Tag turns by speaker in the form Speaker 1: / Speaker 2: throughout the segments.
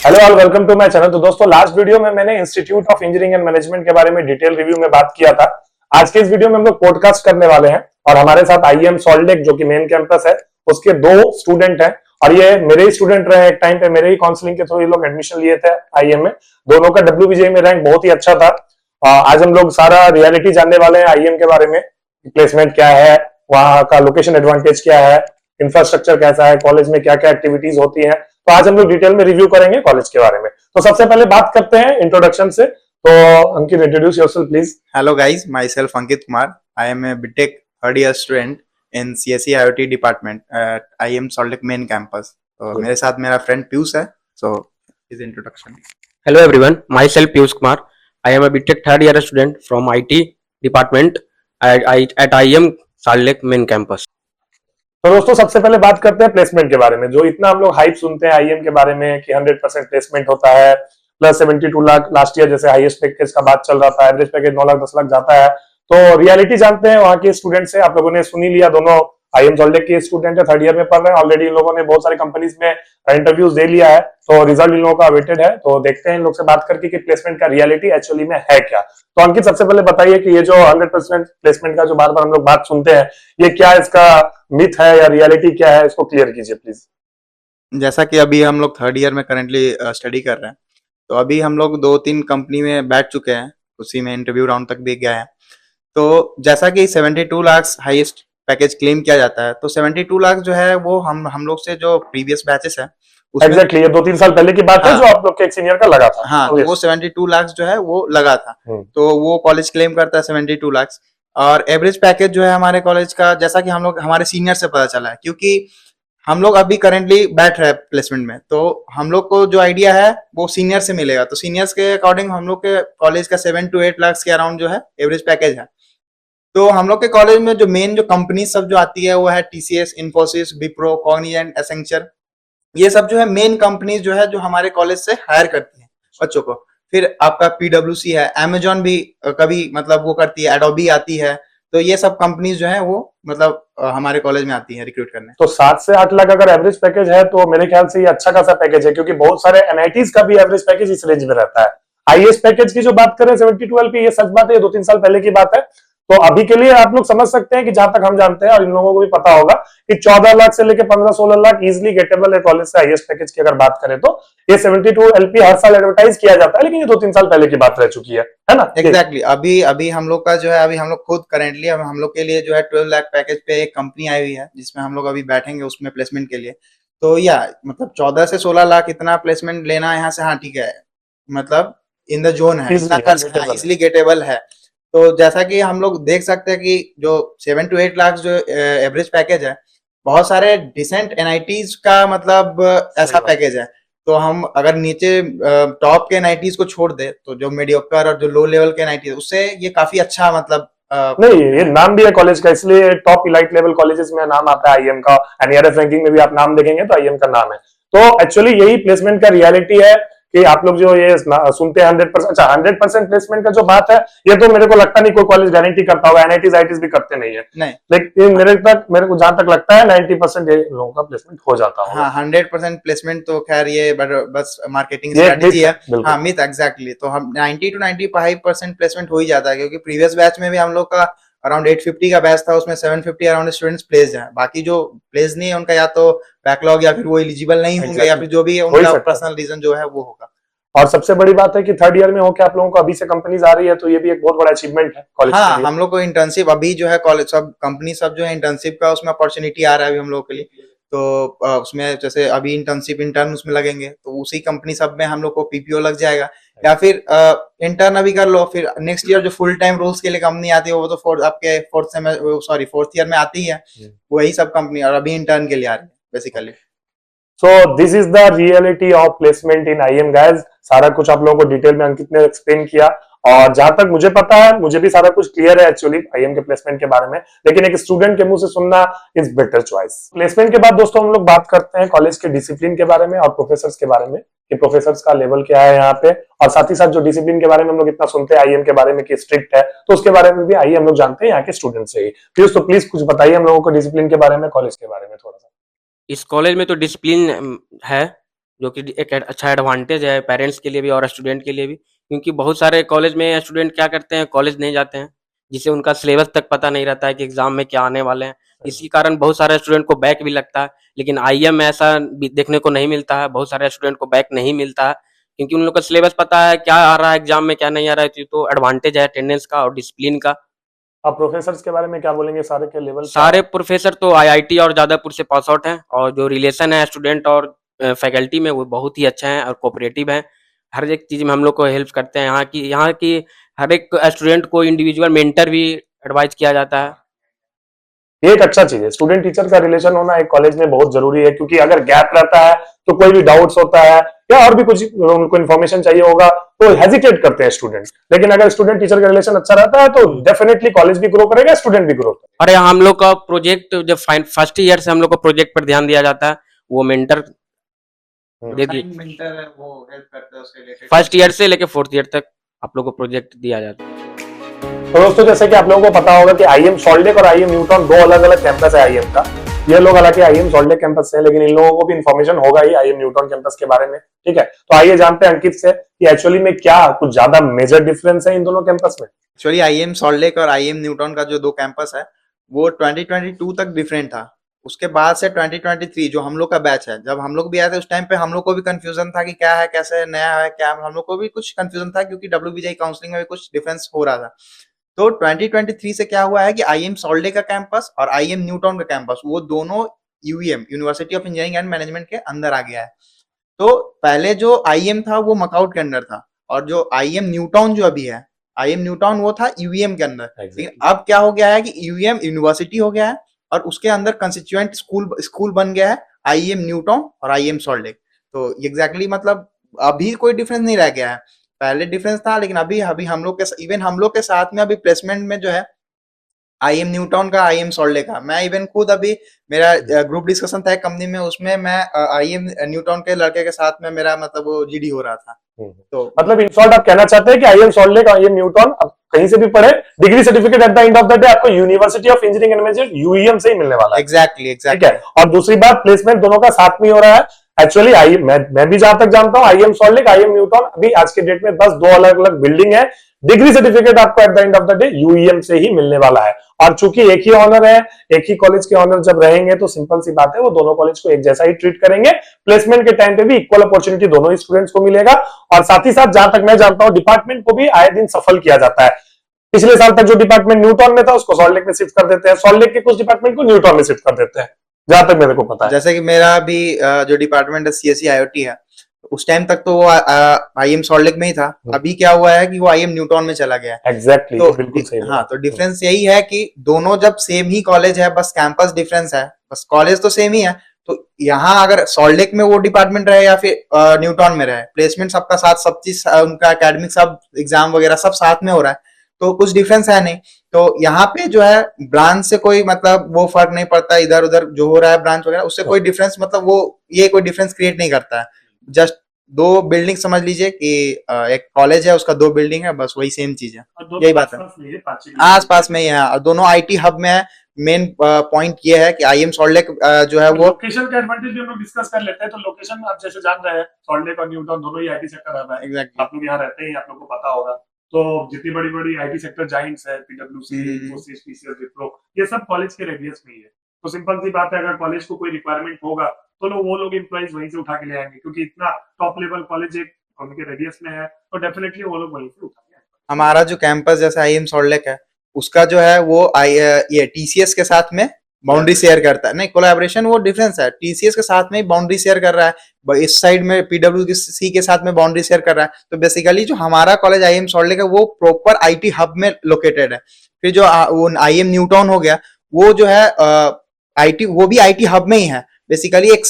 Speaker 1: Hello all, welcome to my channel. तो दोस्तों, last video में मैंने institute of engineering and management के बारे में डिटेल रिव्यू में बात किया था। आज के इस वीडियो में हम लोग पॉडकास्ट करने वाले हैं और हमारे साथ आईएम सॉल्ट लेक जो कि मेन कैंपस है उसके दो स्टूडेंट हैं और ये मेरे ही स्टूडेंट रहे। एक टाइम पे मेरे ही काउंसलिंग के थ्रू ये लोग एडमिशन लिए थे आईएम में। दोनों का डब्ल्यूबीजे में रैंक बहुत ही अच्छा था। आज हम लोग सारा रियलिटी जानने वाले हैं आईएम के बारे में। प्लेसमेंट क्या है, वहां का लोकेशन एडवांटेज क्या है, इंफ्रास्ट्रक्चर कैसा है, कॉलेज में क्या क्या एक्टिविटीज होती है। तो आज हम लोग डिटेल में रिव्यू करेंगे कॉलेज के बारे में। तो सबसे पहले बात करते हैं इंट्रोडक्शन से। तो Ankit, introduce yourself please.
Speaker 2: Hello guys, myself Ankit Kumar. I am a BTech third year student in CSE IoT department at IIM Salt Lake main campus. तो मेरे साथ मेरा फ्रेंड पीयूष है. So his introduction.
Speaker 3: Hello everyone, myself Piyush Kumar. I am a BTech third year student from IT department at IIM Salt Lake main campus.
Speaker 1: तो दोस्तों, सबसे पहले बात करते हैं प्लेसमेंट के बारे में। जो इतना हम लोग हाइप सुनते हैं आईएम के बारे में कि 100% प्लेसमेंट होता है, प्लस 72 लाख लास्ट ईयर जैसे हाईएस्ट पैकेज का बात चल रहा था, एवरेज पैकेज 9 लाख 10 लाख जाता है। तो रियलिटी जानते हैं वहां के स्टूडेंट से। आप लोगों ने सुन ही लिया, दोनों आईएम सॉल्ट लेक के स्टूडेंट है, थर्ड ईयर में पढ़ रहे हैं। ऑलरेडी इन लोगों ने बहुत सारी कंपनीज में इंटरव्यूज दे लिया है, तो रिजल्ट इन लोगों का अवेटेड है। तो देखते हैं इन लोग से बात करके कि प्लेसमेंट का रियलिटी एक्चुअली में है क्या। तो अंकित, सबसे पहले बताइए कि ये जो 100% प्लेसमेंट का जो बार बार हम लोग बात सुनते हैं, ये क्या इसका मिथ है या रियलिटी क्या है, इसको क्लियर कीजिए प्लीज।
Speaker 2: जैसा कि अभी हम लोग थर्ड ईयर में करेंटली स्टडी कर रहे हैं, तो अभी हम लोग 2-3 कंपनी में बैठ चुके हैं, उसी में इंटरव्यू राउंड तक भी गए हैं। तो जैसा कि 72 लाख हाईएस्ट पैकेज क्लेम किया जाता है, तो 72 लाख जो है वो हम लोग से जो प्रीवियस बैचेस है
Speaker 1: एग्जैक्टली ये 2-3 साल पहले की बात है, जो आप लोग के एक सीनियर का लगा था।
Speaker 2: हाँ, तो वो 72 लाख जो है वो लगा था। तो वो कॉलेज क्लेम करता है 72 लाख। और एवरेज पैकेज जो है हमारे कॉलेज का, जैसा कि हम लोग हमारे सीनियर से पता चला है, क्योंकि हम लोग अभी करेंटली बैठ रहे हैं प्लेसमेंट में, तो हम लोग को जो आइडिया है वो सीनियर से मिलेगा। तो सीनियर्स के अकॉर्डिंग हम लोग के कॉलेज का 7 to 8 लाख के अराउंड जो है एवरेज पैकेज है। तो हम लोग के कॉलेज में जो मेन जो कंपनी सब जो आती है वो है TCS, Infosys, Wipro, Cognizant, Accenture. ये सब जो है मेन कंपनीज जो है जो हमारे कॉलेज से हायर करती हैं बच्चों को। फिर आपका पीडब्ल्यूसी है, अमेजॉन भी कभी मतलब वो करती है, एडोबी आती है। तो ये सब कंपनीज जो है वो मतलब हमारे कॉलेज में आती है रिक्रूट करने।
Speaker 1: तो 7 से 8 लाख अगर एवरेज पैकेज है तो मेरे ख्याल से ये अच्छा खासा पैकेज है, क्योंकि बहुत सारे एनआईटीज का भी एवरेज पैकेज इस रेंज में रहता है। हाईएस्ट पैकेज की जो बात करें 72 LP, ये सच बात है, ये 2-3 साल पहले की बात है। तो अभी के लिए आप लोग समझ सकते हैं कि जहां तक हम जानते हैं और इन लोगों को भी पता होगा कि 14 लाख से लेकर 15-16 लाख इजिली गेटेबल है कॉलेज से हाईएस्ट पैकेज की अगर बात करें तो। ये 72 LP हर साल एडवर्टाइज किया जाता है, लेकिन ये 2-3 साल पहले की बात रह चुकी है ना।
Speaker 2: एग्जैक्टली अभी हम लोग का जो है, अभी हम लोग खुद करेंटली हम लोग के लिए जो है 12 लाख पैकेज पे एक कंपनी आई हुई है जिसमें हम लोग अभी बैठेंगे उसमें प्लेसमेंट के लिए। तो या मतलब 14 से 16 लाख इतना प्लेसमेंट लेना यहाँ से, हाँ ठीक है, मतलब इन द जोन है, इजिली गेटेबल है। तो जैसा कि हम लोग देख सकते हैं कि जो 7 to 8 लाख जो एवरेज पैकेज है, बहुत सारे डिसेंट एनआईटीज का मतलब ऐसा पैकेज है। तो हम अगर नीचे टॉप के एनआईटीज को छोड़ दे तो जो मीडियोकर और जो लो लेवल के एनआईटीज, उससे ये काफी अच्छा मतलब
Speaker 1: नहीं, ये नाम भी है कॉलेज का, इसलिए टॉप इलाइट लेवल कॉलेजेस में नाम आता है आईएम का। एनईआरएफ रैंकिंग में भी आप नाम देखेंगे तो आईएम का नाम है। तो एक्चुअली यही प्लेसमेंट का रियलिटी है कि आप लोग जो ये सुनते हैं 100%, अच्छा 100% प्लेसमेंट का जो बात है, ये तो मेरे को लगता नहीं कोई कॉलेज गारंटी करता होगा। एनआईटीज आईटीज भी करते नहीं है,
Speaker 2: नहीं।
Speaker 1: लेकिन मेरे को जहां तक लगता है 90% ये लोगों का प्लेसमेंट हो जाता होगा।
Speaker 2: हाँ, 100% प्लेसमेंट तो खैर ये बस मार्केटिंग स्ट्रेटेजी है। हाँ, मिथ एग्जैक्टली। तो हम 90 to 95% प्लेसमेंट हो ही जाता है, क्योंकि प्रीवियस बैच में भी हम लोग का अराउंड 850 का बैच था, उसमें 750 अराउंड स्टूडेंट्स प्लेस्ड हैं। बाकी जो प्लेस नहीं है उनका या तो बैकलॉग या फिर वो एलिजिबल नहीं होंगे या फिर जो भी है उनका पर्सनल रीजन जो है वो होगा।
Speaker 1: और सबसे बड़ी बात है कि थर्ड ईयर में होकर आप लोगों को अभी से कंपनीज आ रही है, तो ये भी एक बहुत बड़ा अचीवमेंट है कॉलेज
Speaker 2: हाँ, हम लोग को इंटर्नशिप अभी जो है कॉलेज सब कंपनी सब जो है इंटर्नशिप का उसमें अपॉर्चुनिटी आ रहा है अभी हम लोग के लिए। तो उसमें जैसे अभी इंटर्नशिप इंटर्न उसमें लगेंगे, तो उसी कंपनी सब में हम लोग को पीपीओ लग जाएगा, या फिर इंटर्न अभी कर लो, फिर नेक्स्ट ईयर जो फुल टाइम रोल्स के लिए कंपनी आती है वो तो आपके फोर्थ ईयर में आती है, वही सब कंपनी, और अभी इंटर्न के लिए आ रही है basically.
Speaker 1: So this is the reality of placement in IIM guys। सारा कुछ आप लोगों को डिटेल में अंकित ने एक्सप्लेन किया, और जहां तक मुझे पता है मुझे भी सारा कुछ क्लियर है एक्चुअली आईएम के प्लेसमेंट के बारे में, लेकिन एक स्टूडेंट के मुंह से सुनना इज बेटर चॉइस। प्लेसमेंट के बाद दोस्तों हम लोग बात करते हैं कॉलेज के डिसिप्लिन के बारे में और प्रोफेसर्स के बारे में कि प्रोफेसर्स का लेवल क्या है यहाँ पे, और साथ ही साथ जो डिसिप्लिन के बारे में हम लोग इतना सुनते हैं आईएम के बारे में कि स्ट्रिक्ट है, तो उसके बारे में भी आइए हम लोग जानते हैं यहाँ के स्टूडेंट से ही। तो प्लीज कुछ बताइए हम लोगों को डिसिप्लिन के बारे में, कॉलेज के बारे में थोड़ा सा।
Speaker 3: इस कॉलेज में तो डिसिप्लिन है, जो कि एक अच्छा एडवांटेज है पेरेंट्स के लिए भी और स्टूडेंट के लिए भी, क्योंकि बहुत सारे कॉलेज में स्टूडेंट क्या करते हैं, कॉलेज नहीं जाते हैं, जिससे उनका सिलेबस तक पता नहीं रहता है कि एग्जाम में क्या आने वाले हैं। इसी कारण बहुत सारे स्टूडेंट को बैक भी लगता है, लेकिन आईएम में ऐसा देखने को नहीं मिलता है, बहुत सारे स्टूडेंट को बैक नहीं मिलता है, क्योंकि उन लोग का सिलेबस पता है क्या आ रहा है एग्जाम में, क्या नहीं आ रहा है। तो एडवांटेज है अटेंडेंस का और डिसिप्लिन का।
Speaker 1: आप प्रोफेसर्स के बारे में क्या बोलेंगे, सारे के लेवल क्या
Speaker 3: सारे
Speaker 1: है?
Speaker 3: प्रोफेसर तो आईआईटी और जादवपुर से पास आउट हैं, और जो रिलेशन है स्टूडेंट और फैकल्टी में वो बहुत ही अच्छा है और कोऑपरेटिव है। हर एक चीज़ में हम लोग को हेल्प करते हैं। यहाँ की हर एक स्टूडेंट को इंडिविजुअल मेंटर भी एडवाइस किया जाता है।
Speaker 1: ये एक अच्छा चीज है, स्टूडेंट टीचर का रिलेशन होना एक कॉलेज में बहुत जरूरी है, क्योंकि अगर गैप रहता है तो कोई भी डाउट्स होता है या और भी कुछ उनको इन्फॉर्मेशन चाहिए होगा तो हेजिटेट करते हैं स्टूडेंट्स। लेकिन अगर स्टूडेंट टीचर का रिलेशन अच्छा रहता है तो डेफिनेटली कॉलेज भी ग्रो करेगा, स्टूडेंट भी ग्रो करेगा।
Speaker 3: और यहाँ हम लोग का प्रोजेक्ट जब फर्स्ट ईयर से हम लोग को प्रोजेक्ट पर ध्यान दिया जाता है, वो मेंटर दे दिए।
Speaker 2: मेंटर है वो हेल्प करता है उसके रिलेटेड।
Speaker 3: फर्स्ट ईयर से लेके फोर्थ ईयर तक आप लोग को प्रोजेक्ट दिया जाता है।
Speaker 1: तो दोस्तों, जैसे कि आप लोगों को पता होगा कि आईएम सॉल्ट लेक और आईएम न्यूटन दो अलग अलग कैंपस है आईएम का। ये लोग हालांकि आईएम सॉल्ट लेक कैंपस से है, लेकिन इन लोगों को भी इन्फॉर्मेशन होगा ही आईएम न्यूटन कैंपस के बारे में। ठीक है, तो आइए जानते हैं अंकित से कि एक्चुअली में क्या कुछ ज्यादा मेजर डिफरेंस है इन दोनों कैंपस में।
Speaker 2: एक्चुअली आईएम सॉल्ट लेक और आईएम न्यूटन का जो दो कैंपस है वो 2022 तक डिफरेंट था। उसके बाद से 2023 जो हम लोग का बैच है, जब हम लोग भी आए थे उस टाइम पे हम लोग को भी कंफ्यूजन था कि क्या है, कैसे नया है, क्या हम लोग को भी कुछ कंफ्यूजन था, क्योंकि डब्ल्यूबीजेई काउंसलिंग में भी कुछ डिफरेंस हो रहा था। तो 2023 से क्या हुआ है कि आईएम सॉल्ट लेक का कैंपस और आईएम न्यूटन का कैंपस वो दोनों UEM university of engineering and management के अंदर आ गया है। तो पहले जो आईएम था वो मकाउट के अंदर था, और जो आईएम न्यूटन जो अभी है, आईएम न्यूटन वो था यूएम के अंदर। लेकिन अब क्या हो गया है कि यूएम यूनिवर्सिटी हो गया है और उसके अंदर कंस्टिट्यूएंट स्कूल बन गया है आईएम न्यूटन और आईएम सॉल्ट लेक। तो एग्जैक्टली मतलब अभी कोई डिफरेंस नहीं रह गया है। पहले डिफरेंस था, लेकिन अभी अभी हम लोग के इवन हम लोग के साथ में अभी प्लेसमेंट में जो है आईएम न्यूटन का, आईएम सॉल्ट लेक का, मैं इवन खुद अभी मेरा ग्रुप डिस्कशन था कंपनी में, उसमें मैं आईएम न्यूटन के लड़के के साथ में मेरा मतलब वो जीडी हो रहा था। तो
Speaker 1: मतलब इन शॉर्ट आप कहना चाहते हैं कि आईएम सॉल्ट लेक और आईएम न्यूटन आप कहीं से भी पढ़े, degree certificate at the end of the day आपको university of engineering and management UEM से ही मिलने वाला है।
Speaker 2: एग्जैक्टली
Speaker 1: ठीक है, और दूसरी बात प्लेसमेंट दोनों का साथ में हो रहा है। एक्चुअली आई मैं भी जहां तक जानता हूं IEM salt Lake, IEM Newton अभी आज के डेट में बस दो अलग अलग बिल्डिंग है। डिग्री सर्टिफिकेट आपको eight the end of the day UEM से ही मिलने वाला है। और चूंकि एक ही ऑनर है, एक ही कॉलेज के ऑनर जब रहेंगे तो सिंपल सी बात है वो दोनों कॉलेज को एक जैसा ही ट्रीट करेंगे। प्लेसमेंट के टाइम पे भी इक्वल अपॉर्चुनिटी दोनों ही स्टूडेंट्स को मिलेगा। और साथ ही साथ जहां तक मैं जानता हूं डिपार्टमेंट को भी आए दिन सफल किया जाता है। पिछले साल तक जो डिपार्टमेंट न्यूटन में था उसको सॉल्ट लेक में शिफ्ट कर देते हैं, सॉल्ट लेक के कुछ डिपार्टमेंट को न्यूटन में शिफ्ट कर देते हैं, जहां तक मेरे को पता है।
Speaker 2: जैसे कि मेरा भी जो डिपार्टमेंट है सीएससी आईओटी है, उस टाइम तक तो वो आईएम सॉल्ट लेक में ही था। अभी क्या हुआ है कि वो आईएम न्यूटन में चला गया है।
Speaker 1: एग्जैक्टली
Speaker 2: तो
Speaker 1: बिल्कुल सही।
Speaker 2: हाँ, तो डिफरेंस यही है कि दोनों जब सेम ही कॉलेज है, बस कैंपस डिफरेंस है, बस कॉलेज तो सेम ही है। तो यहाँ अगर सॉल्ट लेक में वो डिपार्टमेंट रहे या फिर न्यूटन में रहे, प्लेसमेंट सबका साथ, सब चीज उनका एकेडमिक सब एग्जाम वगैरह सब साथ में हो रहा है, तो कुछ डिफरेंस है नहीं। तो यहाँ पे जो है ब्रांच से कोई मतलब वो फर्क नहीं पड़ता, इधर उधर जो हो रहा है ब्रांच वगैरह उससे कोई डिफरेंस मतलब वो ये कोई डिफरेंस क्रिएट नहीं करता है। जस्ट दो बिल्डिंग समझ लीजिए कि एक कॉलेज है उसका दो बिल्डिंग है, बस वही सेम चीज है, यही बात है। आस पास में ही है और दोनों आईटी हब में है। मेन पॉइंट ये है कि आईएम सॉल्ट लेक जो है वो
Speaker 1: लोकेशन का एडवांटेज भी हम लोग डिस्कस कर लेते हैं। तो लोकेशन आप जैसे जान रहे हैं सॉल्ट लेक और न्यूटन दोनों ही आईटी सेक्टर रहता है।
Speaker 2: एग्जैक्टली
Speaker 1: आप लोग यहाँ रहते हैं, आप लोग को पता होगा। तो जितनी बड़ी बड़ी आईटी सेक्टर जाइंट्स है, पीडब्ल्यूसी, इंफोसिस, टीसीएस, विप्रो, ये सब कॉलेज के रेडियस में ही है। तो सिंपल सी बात है, अगर कॉलेज को कोई रिक्वायरमेंट होगा तो वो लोग एम्प्लॉइज वहीं से उठा के ले आएंगे, क्योंकि इतना टॉप लेवल कॉलेज एक उनके रेडियस में है, तो डेफिनेटली वो लोग वहीं से उठा के आएंगे।
Speaker 2: हमारा जो कैंपस जैसे आईएम सॉल्ट लेक है, उसका जो है वो ये टीसीएस के साथ में बाउंड्री शेयर करता है। नहीं, कोलैबोरेशन वो डिफरेंस है, टीसीएस के साथ में बाउंड्री शेयर कर रहा है, इस साइड में पीडब्ल्यूसी के साथ में बाउंड्री शेयर कर रहा है। तो बेसिकली जो हमारा कॉलेज आईएम सॉल्ट लेक है वो प्रॉपर आईटी हब में लोकेटेड है। फिर जो वो आईएम न्यूटन हो गया, वो जो है आईटी, वो भी आईटी हब में ही है। बेसिकली एक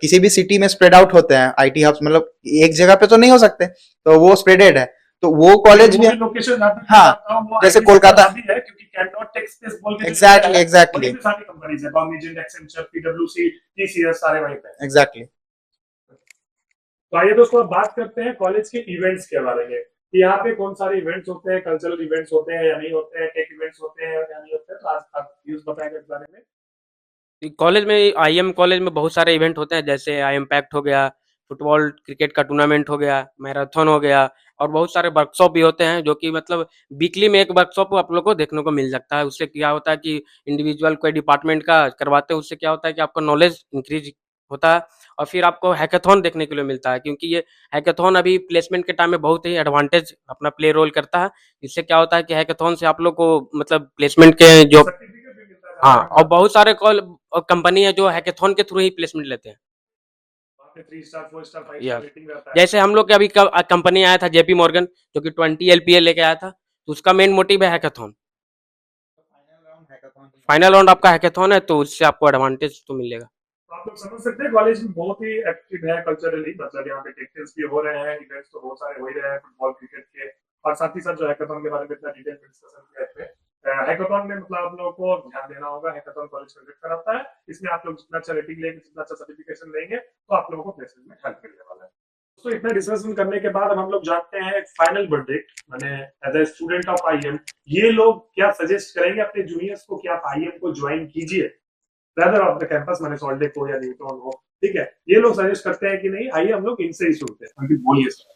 Speaker 2: किसी भी सिटी में स्प्रेड आउट होते हैं आईटी हब्स, मतलब एक जगह पे तो नहीं हो सकते, तो वो स्प्रेडेड है। तो वो कॉलेज भी
Speaker 1: लोकेशन
Speaker 2: हाँ, जैसे कोलकाता
Speaker 1: है, क्योंकि कैन नॉट टेक स्पेस बोल के
Speaker 2: एग्जैक्टली
Speaker 1: सारी कंपनीज है, कॉग्निजेंट, एक्सेंचर, पीडब्ल्यूसी, टीसीएस, सारे वहीं पे।
Speaker 2: एग्जैक्टली।
Speaker 1: तो आइए दोस्तों अब बात करते हैं कॉलेज के इवेंट्स के बारे में कि यहाँ पे कौन सारे इवेंट्स होते हैं, कल्चरल इवेंट्स होते हैं या नहीं होते हैं, टेक इवेंट्स होते हैं या नहीं होते हैं। तो आज आप न्यूज़ बताएंगे इस बारे में।
Speaker 3: कॉलेज में आईएम कॉलेज में बहुत सारे इवेंट होते हैं, जैसे आईएम पैक्ट हो गया, फुटबॉल क्रिकेट का टूर्नामेंट हो गया, मैराथन हो गया और बहुत सारे वर्कशॉप भी होते हैं जो कि मतलब वीकली में एक वर्कशॉप आप लोग को देखने को मिल सकता है। उससे क्या होता है कि इंडिविजुअल कोई डिपार्टमेंट का करवाते हैं, उससे क्या होता है कि आपका नॉलेज इंक्रीज होता है और फिर आपको हैकाथॉन देखने के लिए मिलता है, क्योंकि ये हैकाथॉन अभी प्लेसमेंट के टाइम में बहुत ही एडवांटेज अपना प्ले रोल करता है। इससे क्या होता है कि हैकाथॉन से आप लोग को मतलब प्लेसमेंट के जो
Speaker 1: सर्टिफिकेट भी मिलता है
Speaker 3: हाँ,
Speaker 1: ज्यादा
Speaker 3: और
Speaker 1: मिलता
Speaker 3: बहुत सारे कंपनी है जो हैकाथॉन के थ्रू ही प्लेसमेंट लेते हैं।
Speaker 1: है। वहाँ पे 3 star 4 star 5 star
Speaker 3: yes,
Speaker 1: rating रहता है।
Speaker 3: जैसे हम लोग के अभी कंपनी आया था जेपी मॉर्गन, जो कि 20 एलपीए लेके आया था, तो उसका मेन मोटिव है हैकाथॉन।
Speaker 2: फाइनल राउंड हैकाथॉन ही
Speaker 3: फाइनल राउंड आपका हैकाथॉन है, तो उससे आपको एडवांटेज तो मिलेगा।
Speaker 1: तो आप लोग समझ सकते हैं कॉलेज में बहुत ही एक्टिव है कल्चरली, मतलब यहाँ पे टेक्टिक्स भी हो रहे हैं, इवेंट्स तो बहुत सारे हो ही रहे हैं फुटबॉल क्रिकेट के, और साथ ही साथ जो हैकाथॉन के बारे में इतना डिटेल में डिस्कशन किया है। हैकाथॉन में मतलब आप लोगों को ध्यान देना होगा, हैकाथॉन कॉलेज कंडक्ट कराता है, इसमें आप लोग जितना अच्छा रेटिंग लेंगे, जितना अच्छा सर्टिफिकेशन लेंगे, तो आप लोगों को प्लेसमेंट में हेल्प मिलने वाला है। तो इतना डिस्कशन करने के बाद अब हम लोग जानते हैं फाइनल वर्डिक्ट, मैंने as a student of IEM ये लोग क्या सजेस्ट करेंगे अपने जूनियर्स को कि आप आईएम को ज्वाइन कीजिए, rather ऑफ द कैंपस, मैंने सॉल्ट लेक हो या न्यूट्रॉन हो, ठीक है, ये लोग सजेस्ट करते हैं कि नहीं आइए हम लोग इनसे ही सुनते हैं, अंकित बोलिए सर।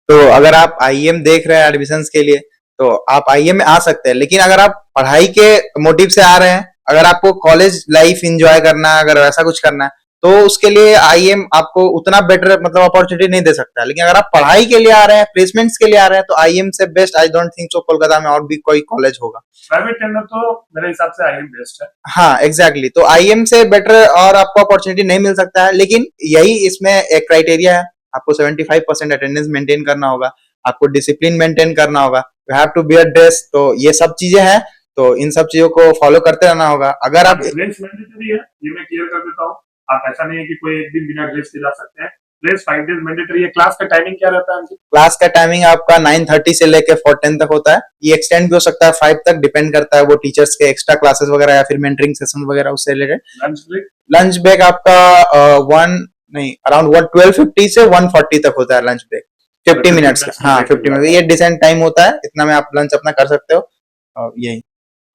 Speaker 2: तो अगर आप आईएम देख रहे हैं एडमिशन के लिए, तो आप आईएम में आ सकते हैं, लेकिन अगर आप पढ़ाई के मोटिव से आ रहे हैं, अगर आपको कॉलेज लाइफ एंजॉय करना है, अगर वैसा कुछ करना है, तो उसके लिए आईएम आपको उतना बेटर मतलब अपॉर्चुनिटी नहीं दे सकता। लेकिन अगर आप पढ़ाई के लिए आ रहे हैं, प्लेसमेंट्स के लिए आ रहे हैं, तो आईएम से best I don't think so Kolkata में और भी कोई कॉलेज होगा।
Speaker 1: प्राइवेट के अंदर तो मेरे हिसाब से आईएम बेस्ट है।
Speaker 2: हाँ एग्जैक्टली, तो आईएम से बेटर और आपको अपॉर्चुनिटी नहीं मिल सकता है। लेकिन यही इसमें एक क्राइटेरिया है, आपको 75% अटेंडेंस मेंटेन करना होगा, आपको डिसिप्लिन मेंटेन करना होगा, you have to wear dress, तो ये सब चीजें हैं, तो इन सब चीजों को फॉलो करते रहना होगा। अगर आप
Speaker 1: ड्रेस मैंडेटरी है, ये मैं क्लियर कर देता हूँ, आप ऐसा नहीं है कि कोई एक दिन बिना ड्रेस के जा सकते हैं, ड्रेस 5 डेज मैंडेटरी है। क्लास का टाइमिंग क्या रहता है?
Speaker 2: क्लास का टाइमिंग आपका 9:30 से लेके 4:10 तक होता है, ये एक्सटेंड भी हो सकता है 5 तक, डिपेंड करता है वो टीचर्स के एक्स्ट्रा क्लासेस वगैरह या फिर मेंटरिंग सेशन वगैरह उससे related.
Speaker 1: Lunch break?
Speaker 2: Lunch break आपका अराउंड 12:50 से 1:40 तक होता है लंच ब्रेक, 50 मिनट्स का। हाँ 50 मिनट, ये डिसेंट टाइम होता है, इतना में आप लंच अपना कर सकते हो। और यही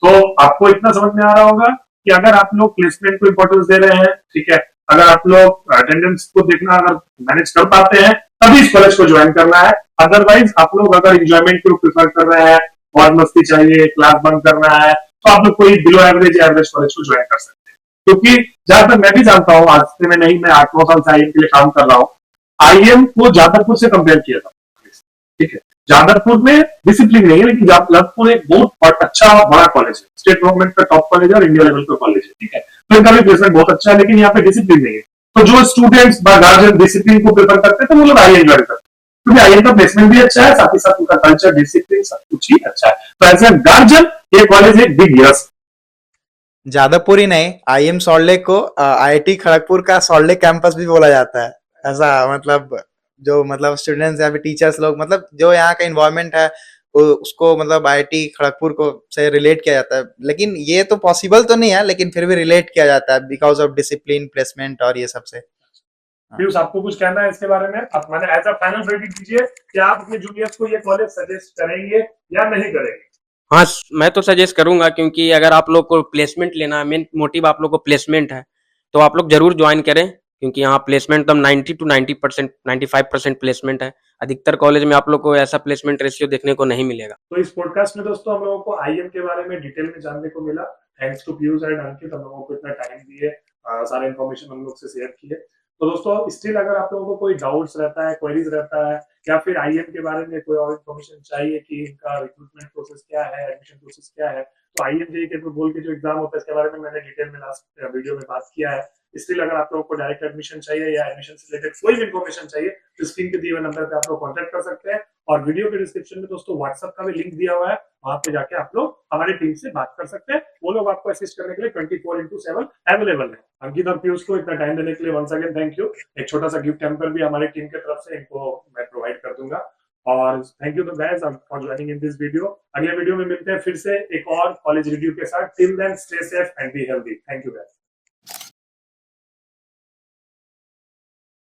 Speaker 1: तो आपको इतना समझ में आ रहा होगा कि अगर आप लोग प्लेसमेंट को इंपॉर्टेंस दे रहे हैं, ठीक है, अगर आप लोग अटेंडेंस को देखना अगर मैनेज कर पाते हैं, तभी इस कॉलेज को ज्वाइन करना है। अदरवाइज आप लोग अगर एंजॉयमेंट को प्रिफर कर रहे हैं, और मस्ती चाहिए, क्लास बंद करना है, तो आप लोग कोई बिलो एवरेज या एवरेज कॉलेज को ज्वाइन कर सकते हैं। क्योंकि जहां तक मैं भी जानता हूँ, आज से मैं नहीं, मैं 8-9 साल से आईएम के लिए काम कर रहा हूँ, आईएम को जादवपुर से कंपेयर किया था, ठीक है, जादवपुर में डिसिप्लिन नहीं है, लेकिन जादवपुर एक बहुत अच्छा और बड़ा कॉलेज है, स्टेट गवर्नमेंट का टॉप कॉलेज है और इंडिया लेवल का कॉलेज है, ठीक है, तो इनका भी प्लेसमेंट बहुत अच्छा है, लेकिन यहाँ पे डिसिप्लिन नहीं है। तो जो स्टूडेंट्स गार्जियन डिसिप्लिन को प्रेफर करते हैं, तो वो लोग आईएम ज्वाइन करते हैं, क्योंकि आईएम का प्लेसमेंट भी अच्छा है, साथ ही साथ उनका कल्चर, डिसिप्लिन सब कुछ ही अच्छा है। तो एज ए गार्जियन ये कॉलेज एक बिग यस।
Speaker 2: जादवपुर ही नहीं, आईएम सॉल्ट लेक को आईआईटी खड़गपुर का सॉल्ट लेक कैंपस भी बोला जाता है। ऐसा मतलब जो मतलब स्टूडेंट्स या फिर टीचर्स लोग, मतलब जो यहाँ का इन्वायरमेंट है, उसको मतलब आईआईटी खड़गपुर को से रिलेट किया जाता है। लेकिन ये तो पॉसिबल तो नहीं है, लेकिन फिर भी रिलेट किया जाता है बिकॉज ऑफ डिसिप्लिन, प्लेसमेंट और ये सबसे।
Speaker 1: पीयूष, आपको कुछ कहना है इसके बारे में? आप मैंने एज अ फाइनल रेटिंग दीजिए कि आप अपने जूनियर्स को ये कॉलेज सजेस्ट करेंगे या नहीं करेंगे?
Speaker 3: हाँ, मैं तो सजेस्ट करूंगा, क्योंकि अगर आप लोग को प्लेसमेंट लेना है, मेन मोटिव आप लोग को प्लेसमेंट है, तो आप लोग जरूर ज्वाइन करें, क्योंकि यहाँ प्लेसमेंट तो 90 to 90%, 95% प्लेसमेंट है। अधिकतर कॉलेज में आप लोग को ऐसा प्लेसमेंट रेशियो देखने को नहीं मिलेगा।
Speaker 1: तो इस पॉडकास्ट में दोस्तों हम लोगों को आईएम के बारे में डिटेल में जानने को मिला। थैंक्स टू पीयूष एंड अंकित, हम लोगों को इतना टाइम दिए, सारे इन्फॉर्मेशन हम लोग से शेयर किए। तो दोस्तों स्टिल अगर आप लोगों को कोई डाउट्स रहता है, क्वेरीज रहता है, या फिर आईएम के बारे में कोई और इन्फॉर्मेशन चाहिए कि इनका रिक्रूटमेंट प्रोसेस क्या है, एडमिशन प्रोसेस क्या है, तो आईएम जेईई के बोल के जो एग्जाम होता है इसके बारे में मैंने डिटेल में लास्ट वीडियो में बात किया है। स्टिल अगर आप लोगों को डायरेक्ट एडमिशन चाहिए या एडमिशन से रिलेटेड कोई भी इन्फॉर्मेशन चाहिए, तो स्क्रीन पे दिए हुए नंबर पे आप लोग कॉन्टेक्ट कर सकते हैं, और वीडियो के डिस्क्रिप्शन में दोस्तों व्हाट्सएप का भी लिंक दिया हुआ है, वहां पे जाके आप लोग हमारी टीम से बात कर सकते हैं। वो लोग आपको असिस्ट करने के लिए 24/7 अवेलेबल है। अंकित और पीयूष को इतना टाइम देने के लिए वंस अगेन थैंक यू। एक छोटा सा गिफ्ट हैम्पर भी हमारी टीम की तरफ से इनको मैं प्रोवाइड कर दूंगा, और thank you guys for joining in this video. अगले वीडियो में मिलते हैं फिर से एक और कॉलेज रिव्यू के साथ। Till then stay safe and be healthy. Thank you guys.